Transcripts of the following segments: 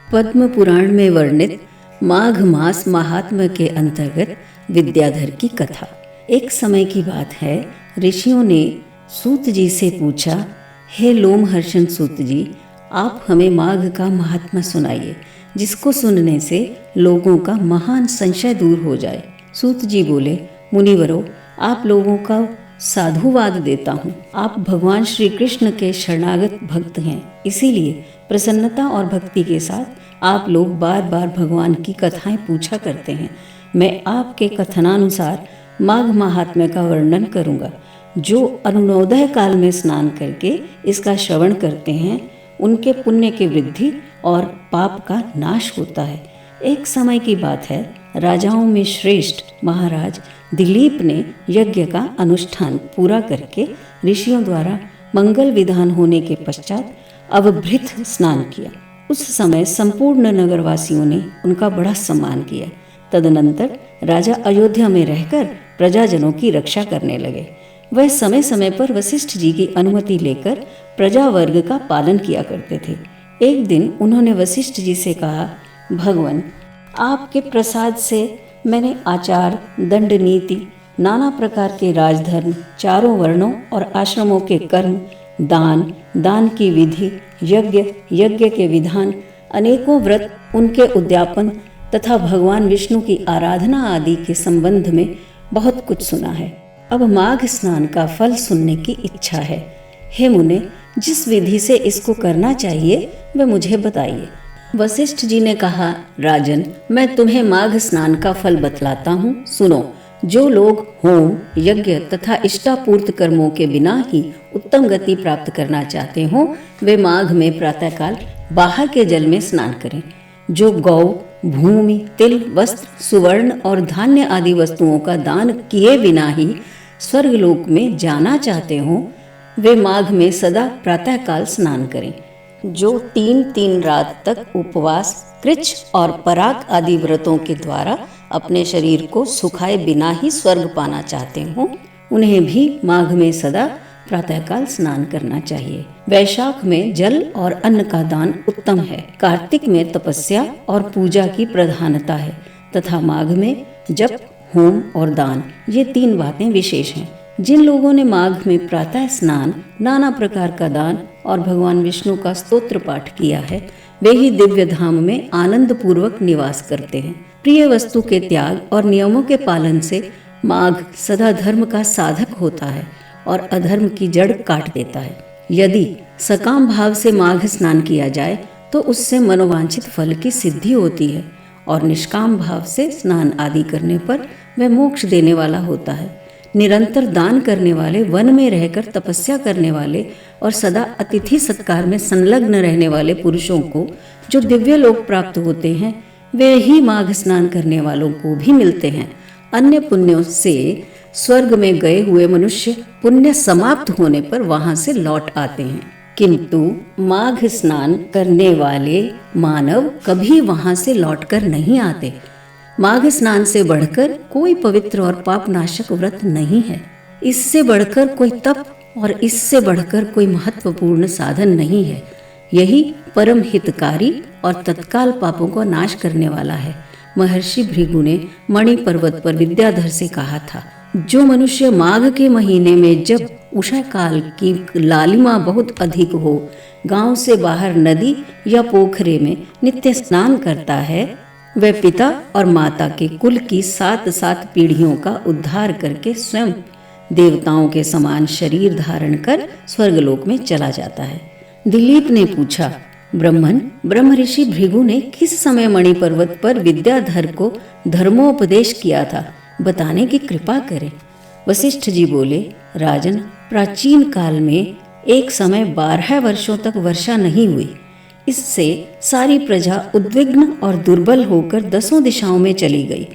पद्म पुराण में वर्णित माघ मास महात्म्य के अंतर्गत विद्याधर की कथा। एक समय की बात है, ऋषियों ने सूत जी से पूछा, हे लोमहर्षण सूत जी, आप हमें माघ का महात्म्य सुनाइए, जिसको सुनने से लोगों का महान संशय दूर हो जाए। सूत जी बोले, मुनिवरों, आप लोगों का साधुवाद देता हूँ। आप भगवान श्री कृष्ण के शरणागत भक्त हैं, इसीलिए प्रसन्नता और भक्ति के साथ आप लोग बार बार भगवान की कथाएं पूछा करते हैं। मैं आपके कथनानुसार माघ महात्म्य का वर्णन करूंगा। जो अरुणोदय काल में स्नान करके इसका श्रवण करते हैं, उनके पुण्य की वृद्धि और पाप का नाश होता है। एक समय की बात है, राजाओं में श्रेष्ठ महाराज दिलीप ने यज्ञ का अनुष्ठान पूरा करके ऋषियों द्वारा मंगल विधान होने के पश्चात अवभृत स्नान किया। उस समय संपूर्ण नगरवासियों ने उनका बड़ा सम्मान किया। तदनंतर राजा अयोध्या में रहकर प्रजाजनों की रक्षा करने लगे। वह समय समय पर वशिष्ठ जी की अनुमति लेकर प्रजा वर्ग का पालन किया करते थे। एक दिन उन्होंने वशिष्ठ जी से कहा, भगवान, आपके प्रसाद से मैंने आचार, दंड नीति, नाना प्रकार के राजधर्म, चारों वर्णों और आश्रमों के कर्म, दान की विधि, यज्ञ के विधान, अनेकों व्रत, उनके उद्यापन तथा भगवान विष्णु की आराधना आदि के संबंध में बहुत कुछ सुना है। अब माघ स्नान का फल सुनने की इच्छा है। हे मुने, जिस विधि से इसको करना चाहिए वह मुझे बताइए। वशिष्ठ जी ने कहा, राजन, मैं तुम्हें माघ स्नान का फल बतलाता हूँ, सुनो। जो लोग होम, यज्ञ तथा इष्टापूर्त कर्मों के बिना ही उत्तम गति प्राप्त करना चाहते हो, वे माघ में प्रातःकाल बाहर के जल में स्नान करें। जो गौ, भूमि, तिल, वस्त्र, सुवर्ण और धान्य आदि वस्तुओं का दान किए बिना ही स्वर्गलोक में जाना चाहते हो, वे माघ में सदा प्रातःकाल स्नान करें। जो 3 रात तक उपवास, कृच्छ और पराग आदि व्रतों के द्वारा अपने शरीर को सुखाए बिना ही स्वर्ग पाना चाहते हो, उन्हें भी माघ में सदा प्रातःकाल स्नान करना चाहिए। वैशाख में जल और अन्न का दान उत्तम है। कार्तिक में तपस्या और पूजा की प्रधानता है तथा माघ में जप, होम और दान, ये 3 बातें विशेष हैं। जिन लोगों ने माघ में प्रातः स्नान, नाना प्रकार का दान और भगवान विष्णु का स्तोत्र पाठ किया है, वे ही दिव्य धाम में आनंद पूर्वक निवास करते हैं। प्रिय वस्तु के त्याग और नियमों के पालन से माघ सदा धर्म का साधक होता है और अधर्म की जड़ काट देता है। यदि सकाम भाव से माघ स्नान किया जाए तो उससे मनोवांछित फल की सिद्धि होती है, और निष्काम भाव से स्नान आदि करने पर वह मोक्ष देने वाला होता है। निरंतर दान करने वाले, वन में रहकर तपस्या करने वाले और सदा अतिथि सत्कार में संलग्न रहने वाले पुरुषों को जो दिव्य लोक प्राप्त होते हैं, वे ही माघ स्नान करने वालों को भी मिलते हैं। अन्य पुण्यों से स्वर्ग में गए हुए मनुष्य पुण्य समाप्त होने पर वहां से लौट आते हैं, किंतु माघ स्नान करने वाले मानव कभी वहां से लौटकर नहीं आते। माघ स्नान से बढ़कर कोई पवित्र और पापनाशक व्रत नहीं है। इससे बढ़कर कोई तप और इससे बढ़कर कोई महत्वपूर्ण साधन नहीं है। यही परम हितकारी और तत्काल पापों को नाश करने वाला है। महर्षि भृगु ने मणि पर्वत पर विद्याधर से कहा था, जो मनुष्य माघ के महीने में जब उषा काल की लालिमा बहुत अधिक हो, गांव से बाहर नदी या पोखरे में नित्य स्नान करता है, वह पिता और माता के कुल की 7 पीढ़ियों का उद्धार करके स्वयं देवताओं के समान शरीर धारण कर स्वर्गलोक में चला जाता है। दिलीप ने पूछा, ब्रह्म ऋषि भृगु ने किस समय मणि पर्वत पर विद्याधर को धर्मोपदेश किया था, बताने की कृपा करें। वशिष्ठ जी बोले, राजन, प्राचीन काल में एक समय 12 वर्षों तक वर्षा नहीं हुई। इससे सारी प्रजा उद्विग्न और दुर्बल होकर 10 दिशाओं में चली गई।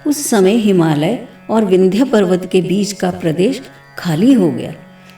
उस समय हिमालय और विंध्य पर्वत के बीच का प्रदेश खाली हो गया।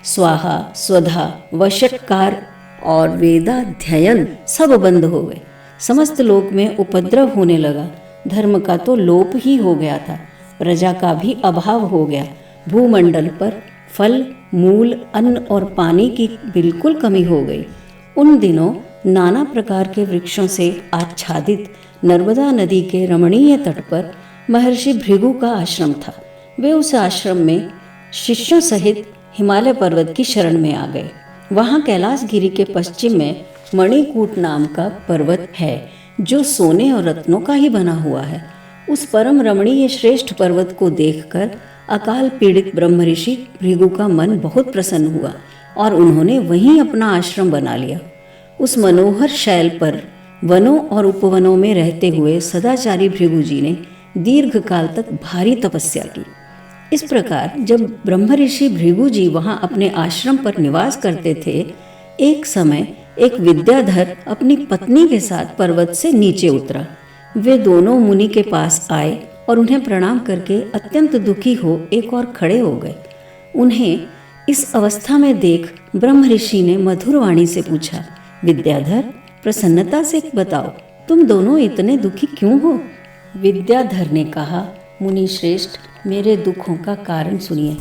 स्वाहा, स्वधा, वषट्कार और वेदाध्ययन सब बंद हो गए। समस्त लोक में उपद्रव होने लगा। धर्म का तो लोप ही हो गया था, प्रजा का भी अभाव हो गया। भूमंडल पर फल, मूल, अन्न और पानी की बिल्कुल कमी हो गई। उन दिनों नाना प्रकार के वृक्षों से आच्छादित नर्मदा नदी के रमणीय तट पर महर्षि भृगु का आश्रम था। वे उस आश्रम में शिष्यों सहित हिमालय पर्वत की शरण में आ गए। वहाँ कैलाशगिरी के पश्चिम में मणिकूट नाम का पर्वत है, जो सोने और रत्नों का ही बना हुआ है। उस परम रमणीय श्रेष्ठ पर्वत को देखकर अकाल पीड़ित ब्रह्म ऋषि भृगु का मन बहुत प्रसन्न हुआ और उन्होंने वहीं अपना आश्रम बना लिया। उस मनोहर शैल पर वनों और उपवनों में रहते हुए सदाचारी भृगु जी ने दीर्घ काल तक भारी तपस्या की। इस प्रकार जब ब्रह्म ऋषि भृगु जी वहां अपने आश्रम पर निवास करते थे, एक समय एक विद्याधर अपनी पत्नी के साथ पर्वत से नीचे उतरा। वे दोनों मुनि के पास आए और उन्हें प्रणाम करके अत्यंत दुखी हो एक और खड़े हो गए। उन्हें इस अवस्था में देख ब्रह्म ऋषि ने मधुर वाणी से पूछा, विद्याधर, प्रसन्नता से बताओ, तुम दोनों इतने दुखी क्यों हो? विद्याधर ने कहा, मुनि श्रेष्ठ, मेरे दुखों का कारण सुनिए।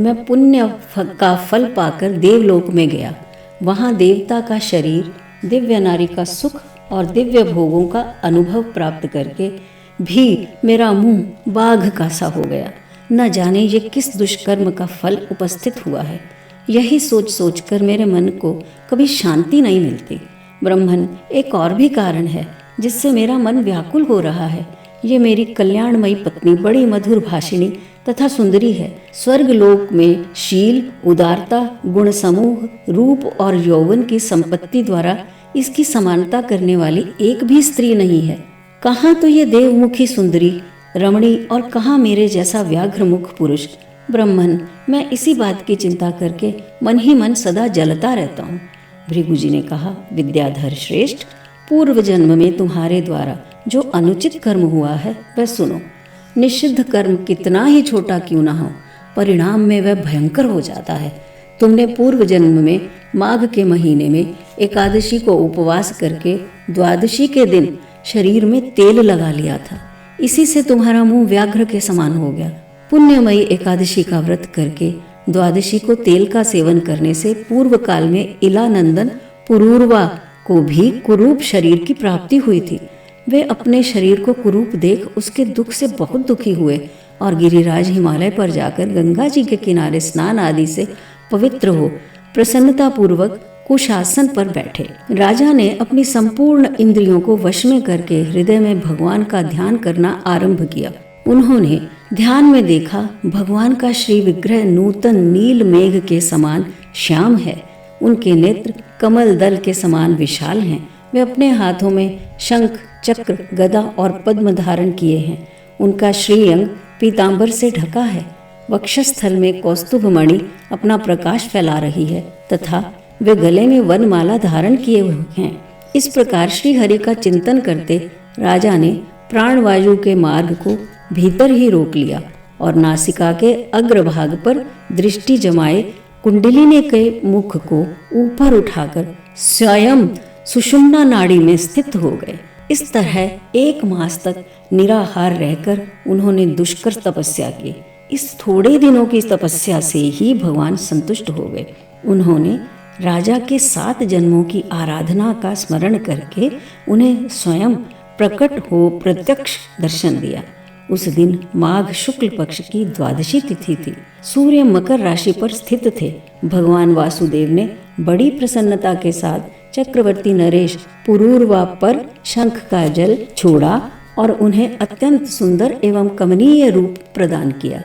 मैं पुण्य का फल पाकर देवलोक में गया। वहाँ देवता का शरीर, दिव्य नारी का सुख और दिव्य भोगों का अनुभव प्राप्त करके भी मेरा मुंह बाघ का सा हो गया। न जाने ये किस दुष्कर्म का फल उपस्थित हुआ है। यही सोच सोचकर मेरे मन को कभी शांति नहीं मिलती। ब्रह्मन, एक और भी कारण है जिससे मेरा मन व्याकुल हो रहा है। ये मेरी कल्याणमयी पत्नी बड़ी मधुर भाषिणी तथा सुंदरी है। स्वर्ग लोक में शील, उदारता, गुण समूह, रूप और यौवन की संपत्ति द्वारा इसकी समानता करने वाली एक भी स्त्री नहीं है। कहाँ तो ये देवमुखी सुंदरी रमणी और कहाँ मेरे जैसा व्याघ्रमुख पुरुष। ब्रह्मन, मैं इसी बात की चिंता करके मन ही मन सदा जलता रहता हूँ। भृगु जी ने कहा, विद्याधर श्रेष्ठ, पूर्व जन्म में तुम्हारे द्वारा जो अनुचित कर्म हुआ है वह सुनो। निषिद्ध कर्म कितना ही छोटा क्यों ना हो, परिणाम में वह भयंकर हो जाता है। तुमने पूर्व जन्म में माघ के महीने में एकादशी को उपवास करके द्वादशी के दिन शरीर में तेल लगा लिया था। इसी से तुम्हारा मुंह व्याघ्र के समान हो गया। पुण्यमयी एकादशी का व्रत करके द्वादशी को तेल का सेवन करने से पूर्व काल में इलानंदन पुरूरवा को भी कुरूप शरीर की प्राप्ति हुई थी। वे अपने शरीर को कुरूप देख उसके दुख से बहुत दुखी हुए और गिरिराज हिमालय पर जाकर गंगा जी के किनारे स्नान आदि से पवित्र हो प्रसन्नता पूर्वक कुशासन पर बैठे। राजा ने अपनी संपूर्ण इंद्रियों को वश में करके हृदय में भगवान का ध्यान करना आरंभ किया। उन्होंने ध्यान में देखा, भगवान का श्री विग्रह नूतन नील मेघ के समान श्याम है। उनके नेत्र कमल दल के समान विशाल हैं। वे अपने हाथों में शंख, चक्र, गदा और पद्म धारण किए हैं। उनका श्रीअंग पीतांबर से ढका है। वक्षस्थल में कौस्तुभ मणि अपना प्रकाश फैला रही है तथा वे गले में वनमाला धारण किए हुए हैं। इस प्रकार श्री हरि का चिंतन करते राजा ने प्राणवायु के मार्ग को भीतर ही रोक लिया और नासिका के अग्रभाग पर दृष्टि जमाए कुंडलिनी के मुख को ऊपर उठाकर स्वयं सुषुम्ना नाड़ी में स्थित हो गए। इस तरह 1 मास तक निराहार रहकर उन्होंने दुष्कर तपस्या की। इस थोड़े दिनों की तपस्या से ही भगवान संतुष्ट हो गए। उन्होंने राजा के 7 जन्मों की आराधना का स्मरण करके उन्हें स्वयं प्रकट हो प्रत्यक्ष दर्शन दिया। उस दिन माघ शुक्ल पक्ष की द्वादशी तिथि थी। सूर्य मकर राशि पर स्थित थे। भगवान वासुदेव ने बड़ी प्रसन्नता के साथ चक्रवर्ती नरेश पुरूरवा पर शंख का जल छोड़ा और उन्हें अत्यंत सुंदर एवं कमनीय रूप प्रदान किया।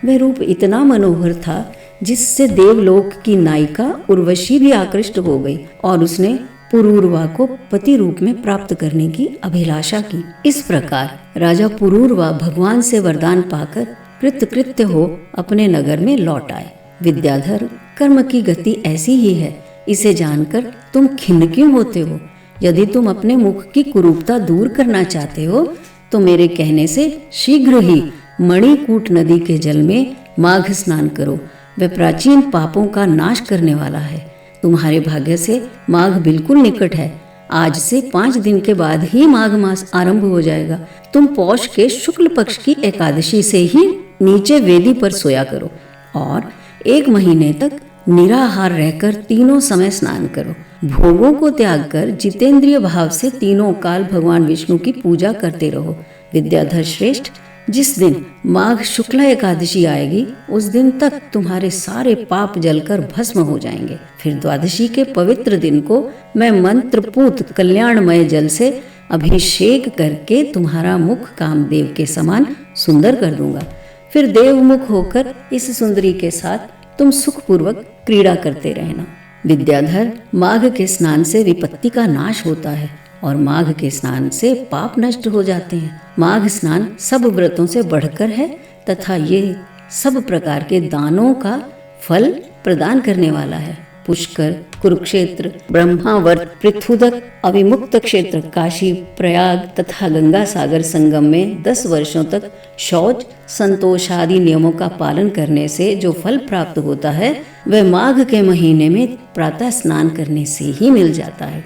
वह रूप इतना मनोहर था जिससे देवलोक की नायिका उर्वशी भी आकृष्ट हो गई और उसने पुरूरवा को पति रूप में प्राप्त करने की अभिलाषा की। इस प्रकार राजा पुरूरवा भगवान से वरदान पाकर कृतकृत्य हो अपने नगर में लौट आए। विद्याधर, कर्म की गति ऐसी ही है, इसे जानकर तुम खिन्न क्यों होते हो? यदि तुम अपने मुख की कुरूपता दूर करना चाहते हो तो मेरे कहने से शीघ्र ही मणिकूट नदी के जल में माघ स्नान करो। वह प्राचीन पापों का नाश करने वाला है। तुम्हारे भाग्य से माघ बिल्कुल निकट है। आज से 5 दिन के बाद ही माघ मास आरंभ हो जाएगा। तुम पौष के शुक्ल पक्ष की एकादशी से ही नीचे वेदी पर सोया करो और 1 महीने तक निराहार रहकर तीनों समय स्नान करो। भोगों को त्याग कर जितेंद्रिय भाव से तीनों काल भगवान विष्णु की पूजा करते रहो। विद्याधर श्रेष्ठ, जिस दिन माघ शुक्ला एकादशी आएगी उस दिन तक तुम्हारे सारे पाप जलकर भस्म हो जाएंगे। फिर द्वादशी के पवित्र दिन को मैं मंत्रपूत कल्याणमय जल से अभिषेक करके तुम्हारा मुख कामदेव के समान सुंदर कर दूंगा। फिर देवमुख होकर इस सुंदरी के साथ तुम सुखपूर्वक क्रीड़ा करते रहना। विद्याधर, माघ के स्नान से विपत्ति का नाश होता है और माघ के स्नान से पाप नष्ट हो जाते हैं। माघ स्नान सब व्रतों से बढ़कर है तथा ये सब प्रकार के दानों का फल प्रदान करने वाला है। पुष्कर, कुरुक्षेत्र, ब्रह्मावर्त, पृथुदक, अविमुक्त क्षेत्र, काशी, प्रयाग तथा गंगा सागर संगम में 10 वर्षों तक शौच, संतोष आदि नियमों का पालन करने से जो फल प्राप्त होता है वह माघ के महीने में प्रातः स्नान करने से ही मिल जाता है।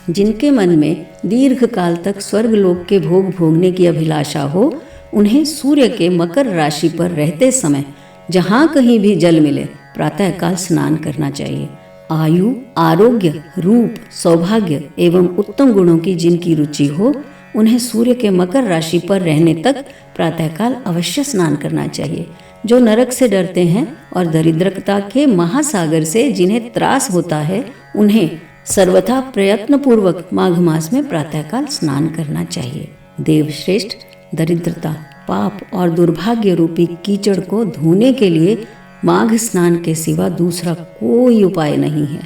जिनके मन में दीर्घ काल तक स्वर्ग लोक के भोग भोगने की अभिलाषा हो, उन्हें सूर्य के मकर राशि पर रहते समय जहाँ कहीं भी जल मिले प्रातःकाल स्नान करना चाहिए। आयु, आरोग्य, रूप, सौभाग्य एवं उत्तम गुणों की जिनकी रुचि हो, उन्हें सूर्य के मकर राशि पर रहने तक प्रातःकाल अवश्य स्नान करना चाहिए। जो नरक से डरते हैं और दरिद्रता के महासागर से जिन्हें त्रास होता है, उन्हें सर्वथा प्रयत्न पूर्वक माघ मास में प्रातःकाल स्नान करना चाहिए। देवश्रेष्ठ, दरिद्रता, पाप और दुर्भाग्य रूपी कीचड़ को धोने के लिए माघ स्नान के सिवा दूसरा कोई उपाय नहीं है।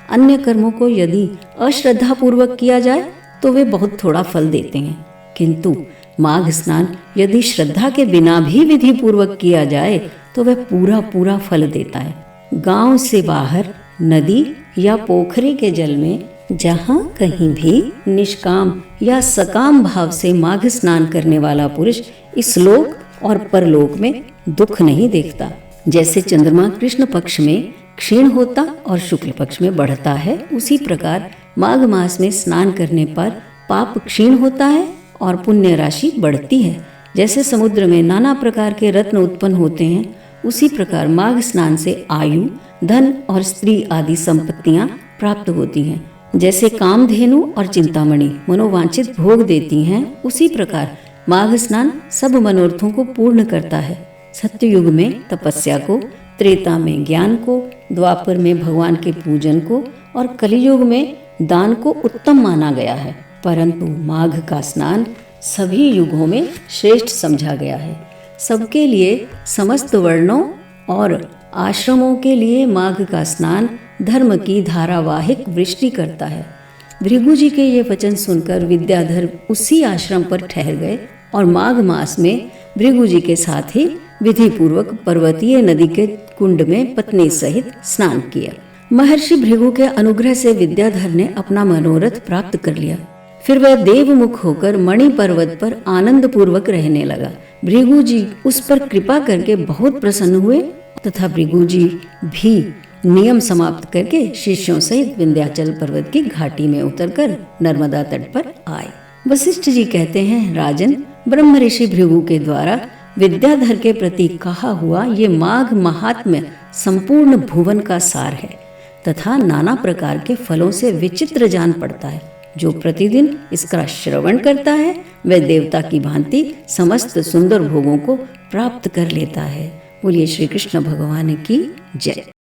अन्य कर्मों को यदि अश्रद्धा पूर्वक किया जाए तो वे बहुत थोड़ा फल देते हैं, किंतु माघ स्नान यदि श्रद्धा के बिना भी विधि पूर्वक किया जाए तो वह पूरा पूरा फल देता है। गांव से बाहर नदी या पोखरे के जल में जहाँ कहीं भी निष्काम या सकाम भाव से माघ स्नान करने वाला पुरुष इस लोक और परलोक में दुख नहीं देखता। जैसे चंद्रमा कृष्ण पक्ष में क्षीण होता और शुक्ल पक्ष में बढ़ता है, उसी प्रकार माघ मास में स्नान करने पर पाप क्षीण होता है और पुण्य राशि बढ़ती है। जैसे समुद्र में नाना प्रकार के रत्न उत्पन्न होते हैं, उसी प्रकार माघ स्नान से आयु, धन और स्त्री आदि संपत्तियां प्राप्त होती हैं। जैसे कामधेनु और चिंतामणि मनोवांछित भोग देती हैं, उसी प्रकार माघ स्नान सब मनोरथों को पूर्ण करता है। सत्ययुग में तपस्या को, त्रेता में ज्ञान को, द्वापर में भगवान के पूजन को और कलियुग में दान को उत्तम माना गया है, परंतु माघ का स्नान सभी युगों में श्रेष्ठ समझा गया है। सबके लिए, समस्त वर्णों और आश्रमों के लिए माघ का स्नान धर्म की धारावाहिक वृष्टि करता है। भृगु जी के ये वचन सुनकर विद्याधर उसी आश्रम पर ठहर गए और माघ मास में भृगु जी के साथ ही विधि पूर्वक पर्वतीय नदी के कुंड में पत्नी सहित स्नान किया। महर्षि भृगु के अनुग्रह से विद्याधर ने अपना मनोरथ प्राप्त कर लिया। फिर वह देवमुख होकर मणि पर्वत पर आनंद पूर्वक रहने लगा। भृगु जी उस पर कृपा करके बहुत प्रसन्न हुए तथा भृगु जी भी नियम समाप्त करके शिष्यों सहित विंध्याचल पर्वत की घाटी में उतरकर नर्मदा तट पर आए। वशिष्ठ जी कहते हैं, राजन, ब्रह्म ऋषि भृगु के द्वारा विद्याधर के प्रति कहा हुआ ये माघ महात्म्य संपूर्ण भुवन का सार है तथा नाना प्रकार के फलों से विचित्र जान पड़ता है। जो प्रतिदिन इसका श्रवण करता है वह देवता की भांति समस्त सुंदर भोगों को प्राप्त कर लेता है। बोलिए श्री कृष्ण भगवान की जय।